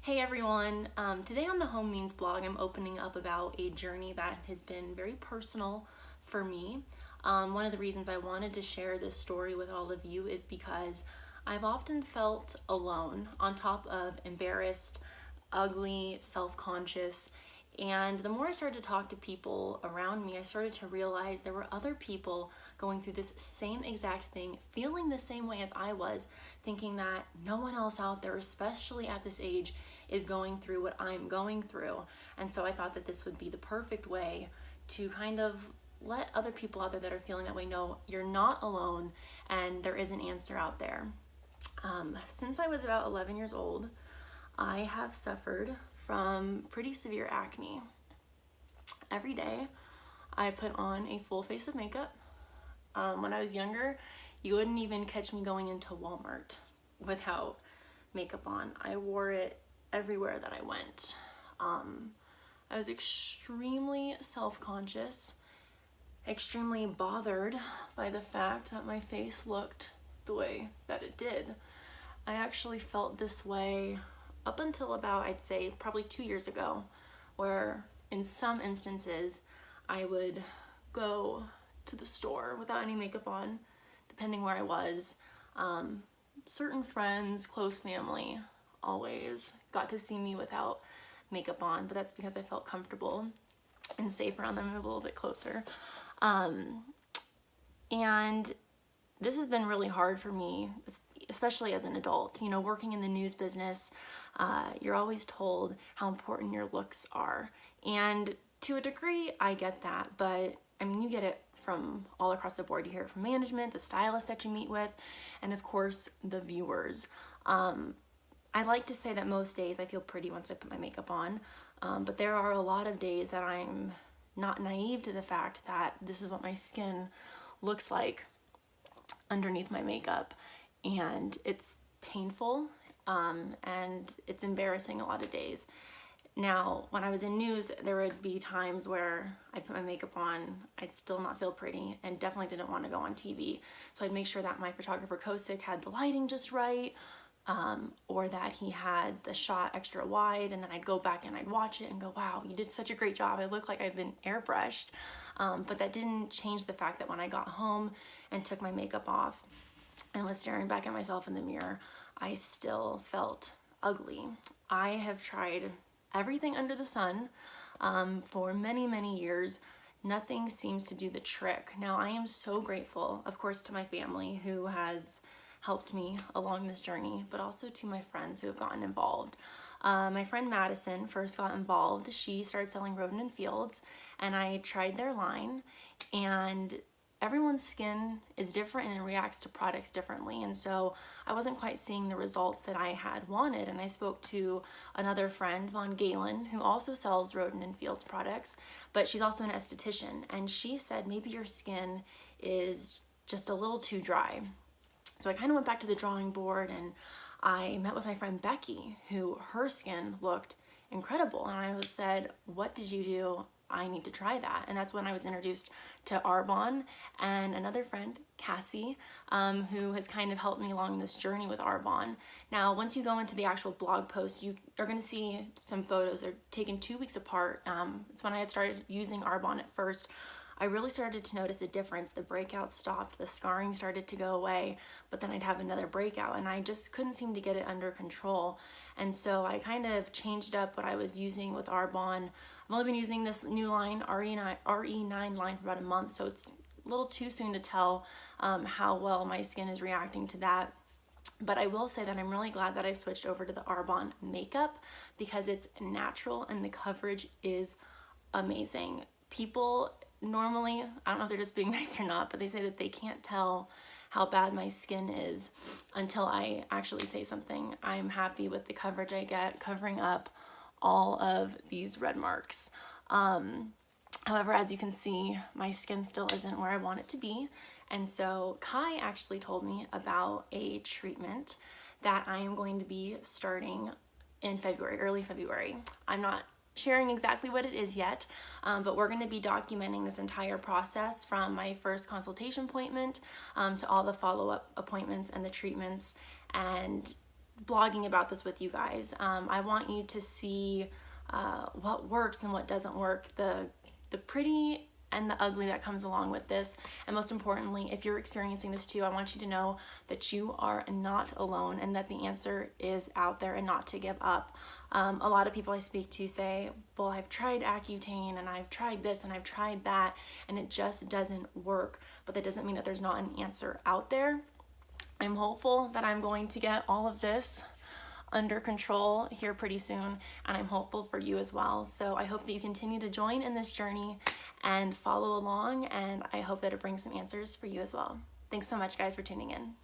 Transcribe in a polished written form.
Hey everyone, today on the Home Means blog I'm opening up about a journey that has been very personal for me. One of the reasons I wanted to share this story with all of you is because I've often felt alone, on top of embarrassed, ugly, self-conscious, and the more I started to talk to people around me, I started to realize there were other people going through this same exact thing, feeling the same way as I was, thinking that no one else out there, especially at this age, is going through what I'm going through. And so I thought that this would be the perfect way to kind of let other people out there that are feeling that way know you're not alone and there is an answer out there. Since I was about 11 years old, I have suffered from pretty severe acne. Every day I put on a full face of makeup. When I was younger, you wouldn't even catch me going into Walmart without makeup on. I wore it everywhere that I went. I was extremely self-conscious, extremely bothered by the fact that my face looked the way that it did. I actually felt this way up until about, I'd say, probably 2 years ago, where in some instances I would go to the store without any makeup on, depending where I was. Certain friends, close family, always got to see me without makeup on, but that's because I felt comfortable and safe around them a little bit closer. And this has been really hard for me, especially as an adult. You know, working in the news business, you're always told how important your looks are. And to a degree, I get that, but I mean, you get it from all across the board. You hear it from management, the stylists that you meet with, and of course, the viewers. I like to say that most days I feel pretty once I put my makeup on, but there are a lot of days that I'm not naive to the fact that this is what my skin looks like underneath my makeup, and it's painful and it's embarrassing a lot of days. Now, when I was in news, there would be times where I'd put my makeup on, I'd still not feel pretty, and definitely didn't want to go on TV. So I'd make sure that my photographer Kosick had the lighting just right, or that he had the shot extra wide, and then I'd go back and I'd watch it and go, wow, you did such a great job. I look like I've been airbrushed. But that didn't change the fact that when I got home and took my makeup off and was staring back at myself in the mirror, I still felt ugly. I have tried everything under the sun for many, many years. Nothing seems to do the trick. Now, I am so grateful, of course, to my family who has helped me along this journey, but also to my friends who have gotten involved. My friend Madison first got involved. She started selling Roden & Fields, and I tried their line, and everyone's skin is different and it reacts to products differently, and so I wasn't quite seeing the results that I had wanted. And I spoke to another friend, Von Galen, who also sells Roden & Fields products, but she's also an esthetician, and she said maybe your skin is just a little too dry. So I kind of went back to the drawing board, and I met with my friend Becky, who her skin looked incredible, and I said, what did you do? I need to try that. And that's when I was introduced to Arbonne and another friend, Cassie, who has kind of helped me along this journey with Arbonne. Now, once you go into the actual blog post, you are going to see some photos. They're taken 2 weeks apart. It's when I had started using Arbonne at first. I really started to notice a difference. The breakout stopped, the scarring started to go away, but then I'd have another breakout, and I just couldn't seem to get it under control. And so I kind of changed up what I was using with Arbonne. I've only been using this new line, RE9 line, for about a month, so it's a little too soon to tell how well my skin is reacting to that. But I will say that I'm really glad that I've switched over to the Arbonne makeup because it's natural and the coverage is amazing. People normally, I don't know if they're just being nice or not, but they say that they can't tell how bad my skin is until I actually say something. I'm happy with the coverage I get, covering up all of these red marks. However, as you can see, my skin still isn't where I want it to be. And so Kai actually told me about a treatment that I am going to be starting in February, early February. I'm not sharing exactly what it is yet, but we're going to be documenting this entire process from my first consultation appointment to all the follow-up appointments and the treatments. And blogging about this with you guys. I want you to see what works and what doesn't work, the pretty and the ugly that comes along with this. And most importantly, if you're experiencing this too, I want you to know that you are not alone and that the answer is out there, and not to give up. A lot of people I speak to say, well, I've tried Accutane and I've tried this and I've tried that, and it just doesn't work. But that doesn't mean that there's not an answer out there. I'm hopeful that I'm going to get all of this under control here pretty soon, and I'm hopeful for you as well. So I hope that you continue to join in this journey and follow along, and I hope that it brings some answers for you as well. Thanks so much, guys, for tuning in.